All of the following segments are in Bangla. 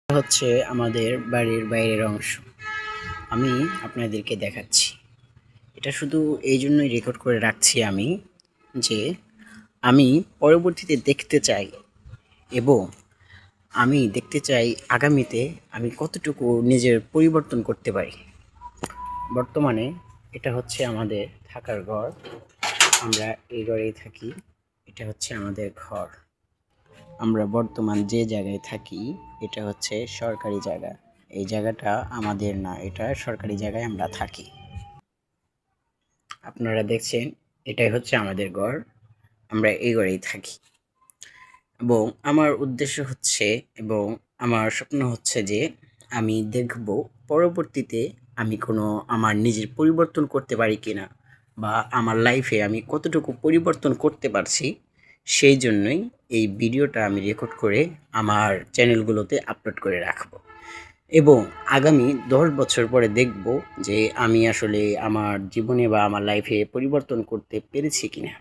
হচ্ছে আমাদের বাড়ির বাইরের অংশ। আমি আপনাদেরকে দেখাচ্ছি। এটা শুধু এই জন্যই রেকর্ড করে রাখছি আমি যে আমি পরবর্তীতে দেখতে চাই এবং আমি দেখতে চাই আগামীতে আমি কতটুকু নিজের পরিবর্তন করতে পারি। বর্তমানে এটা হচ্ছে আমাদের থাকার ঘর। আমরা এই ঘরেই থাকি। এটা হচ্ছে আমাদের ঘর। আমরা বর্তমান যে জায়গায় থাকি এটা হচ্ছে সরকারি জায়গা। এই জায়গাটা আমাদের না, এটা সরকারি জায়গায় আমরা থাকি। আপনারা দেখছেন এটাই হচ্ছে আমাদের ঘর। আমরা এই ঘরেই থাকি এবং আমার উদ্দেশ্য হচ্ছে এবং আমার স্বপ্ন হচ্ছে যে আমি দেখব পরবর্তীতে আমি কোনো আমার নিজের পরিবর্তন করতে পারি কিনা বা আমার লাইফে আমি কতটুকু পরিবর্তন করতে পারছি। সেই জন্যই এই ভিডিওটা আমি রেকর্ড করে আমার চ্যানেলগুলোতে আপলোড করে রাখব এবং আগামী 10 বছর পরে দেখব যে আমি আসলে আমার জীবনে বা আমার লাইফে পরিবর্তন করতে পেরেছি কিনা।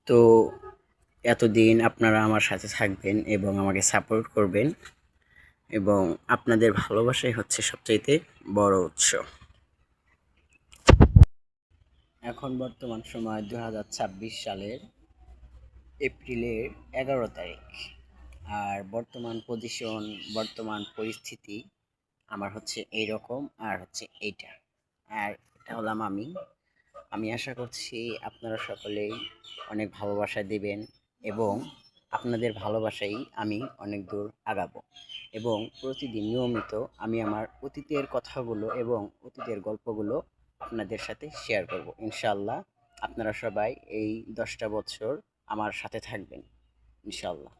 তো এতদিন আপনারা আমার সাথে থাকবেন এবং আমাকে সাপোর্ট করবেন এবং আপনাদের ভালোবাসাই হচ্ছে সবচাইতে বড় উৎস। এখন বর্তমান সময় 2026 সালের এপ্রিলের 11 তারিখ। আর বর্তমান পজিশন, বর্তমান পরিস্থিতি আমার হচ্ছে এই রকম আর হচ্ছে এইটা। আর এটা হলাম আমি। আমি আশা করছি আপনারা সকলেই অনেক ভালোবাসা দেবেন এবং আপনাদের ভালোবাসাই আমি অনেক দূর আগাবো এবং প্রতিদিন নিয়মিত আমি আমার অতীতের কথাগুলো এবং অতীতের গল্পগুলো আপনাদের সাথে শেয়ার করব ইনশাআল্লাহ। আপনারা সবাই এই 10টা বছর আমার সাথে থাকবেন ইনশাআল্লাহ।